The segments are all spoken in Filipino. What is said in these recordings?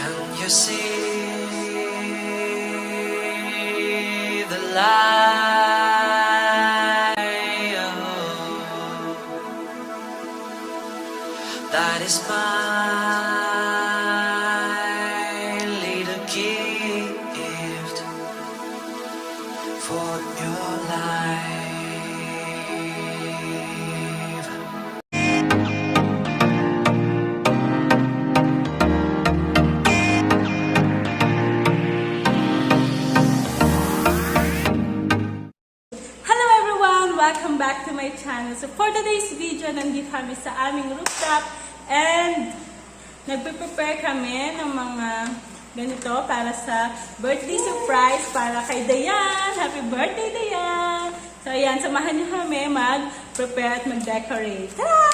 Can you see the light? That is my little gift for your life. Hello everyone! Welcome back to my channel. So for today's video, nandito kami sa aming rooftop and nagpe-prepare kami ng mga ganito para sa birthday surprise para kay Dayan. Happy birthday, Dayan! So ayan, samahan niyo kami mag-prepare at mag-decorate. Tara!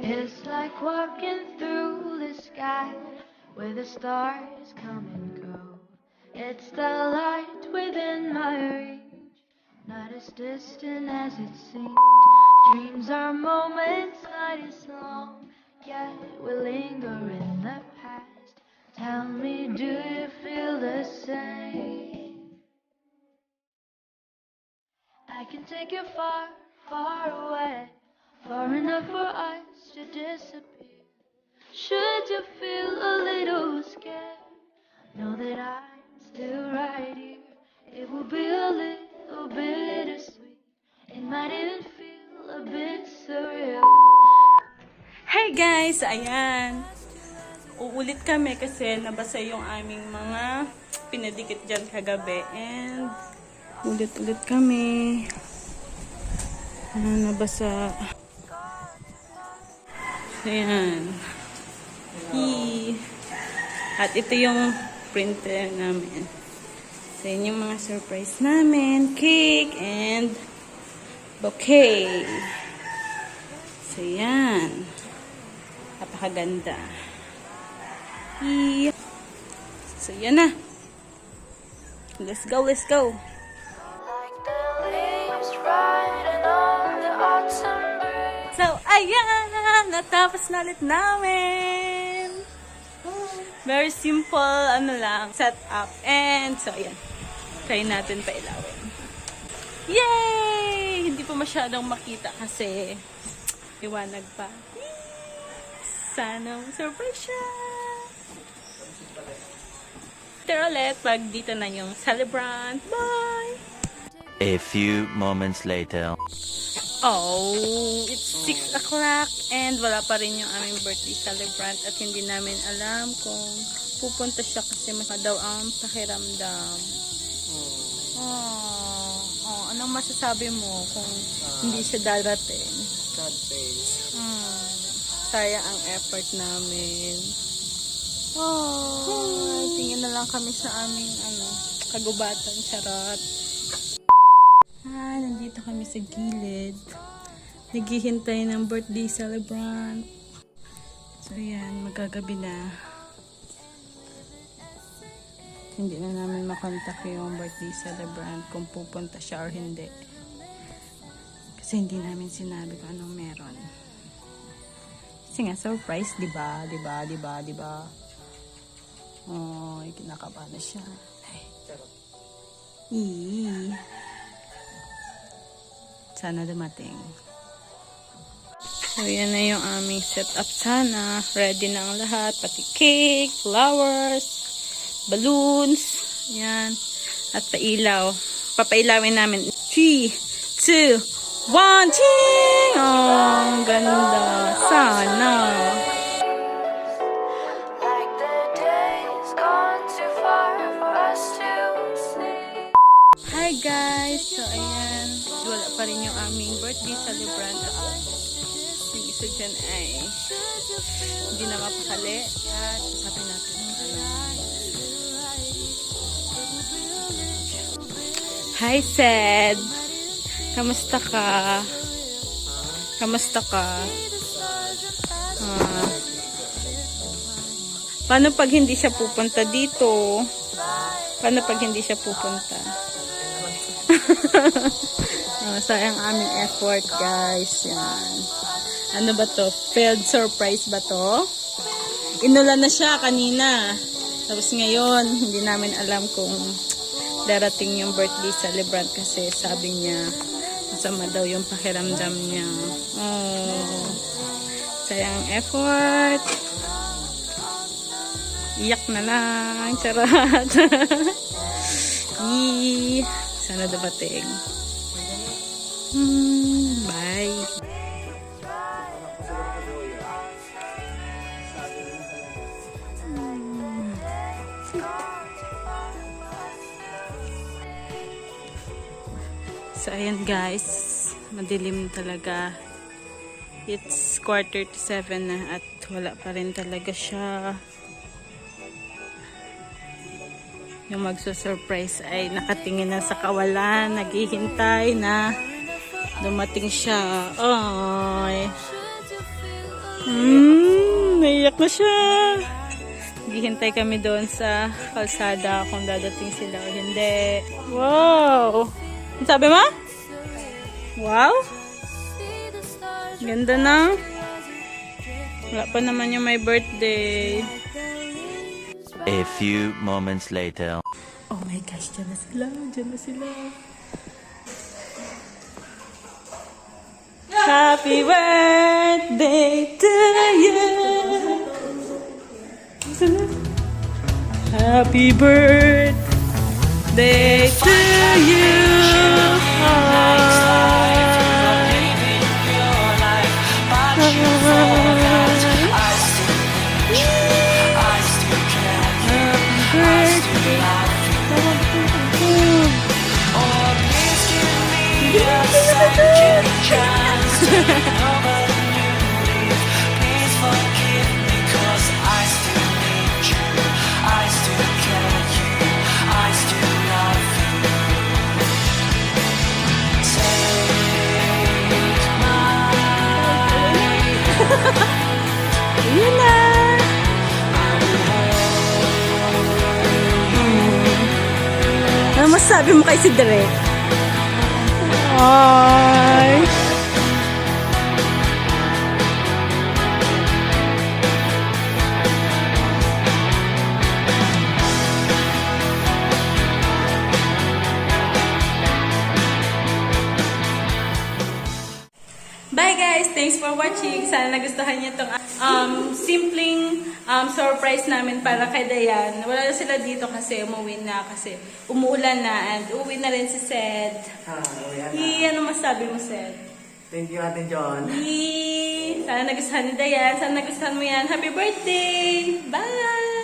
It's like walking through the sky where the stars come and go. It's the light within my reach, not as distant as it seemed. Dreams are moments not as long, yet we linger in the past. Tell me, do you feel the same? I can take you far, far away, far enough for us to disappear. Should you feel a little scared, know that I'm still right here. It will be a little bittersweet, it might even feel a bit surreal. Hey guys! Ayan! Uulit kami kasi nabasa yung aming mga pinadikit dyan kagabi and ulit-ulit kami. Nabasa. Ayan. At ito yung printer namin. So, yun yung mga surprise namin. Cake and bouquet. So, yan. Napakaganda. So, yan na. Let's go, let's go. So, ayan! Natapos na ulit namin! Very simple, setup. And, so, ayan. Try natin pailawin. Yay! Hindi pa masyadong makita kasi liwanag pa. Sana surprise siya! Pero ulit, pag dito na yung celebrant. Bye! A few moments later. Oh, it's 6 o'clock and wala pa rin yung aming birthday celebrant at hindi namin alam kung pupunta siya kasi masama daw ang pakiramdam. Anong masasabi mo kung hindi siya darating? Sad face. Sayang ang effort namin. Tingin na lang kami sa aming kagubatan, charot. Nandito kami sa gilid. Naghihintay ng birthday celebrant. So, yan. Magagabi na. Hindi na namin makontak yung birthday celebrant kung pupunta siya or hindi. Kasi hindi namin sinabi kung anong meron. Kasi nga, surprise, diba? Oh, kinakabahan na siya. Sana dumating. So, yan na yung aming setup sana. Ready na ang lahat. Pati cake, flowers, balloons. Yan. At pailaw. Papailawin namin. 3, 2, 1, ting! Oh, ang ganda. Sana. Hi guys! So, ayan. Wala pa rin yung aming birthday celebrant. Yung isa dyan ay hindi na mapakali. At usapin natin. Hi, Sed! Kamusta ka? Paano pag hindi siya pupunta dito? Paano pag hindi siya pupunta? Sayang aming effort, guys. Yan. Ano ba to? Failed surprise ba to? Inulan na siya kanina. Tapos ngayon, hindi namin alam kung darating yung birthday celebrant kasi sabi niya masama daw yung pakiramdam niya. Oh, sayang effort. Iyak na lang. Charot. Sana dabating. Bye. So, ayan guys. Madilim talaga. It's 6:45 na at wala pa rin talaga siya. Yung magsusurprise ay nakatingin na sa kawalan. Naghihintay na dumating siya. Ay. Naiyak na siya. Naghihintay kami doon sa kalsada kung dadating sila o hindi. Wow! Ano sabi mo? Wow! Ganda na. Wala pa naman yung my birthday. A few moments later. Oh my gosh, dyan na sila. Dyan na sila. Happy birthday to you. Happy birthday to you. Yun na. Ano masasabi mo kay si Derek? Ay. Bye guys! Thanks for watching. Sana nagustuhan niyo itong simpleng surprise namin para kay Dayan. Wala na sila dito kasi umuwi na kasi umuulan na and uuwi na rin si Sed. Ano masabi mo, Sed? Thank you, Ate John. Sana nagustuhan ni Dayan. Sana nagustuhan mo yan. Happy birthday! Bye!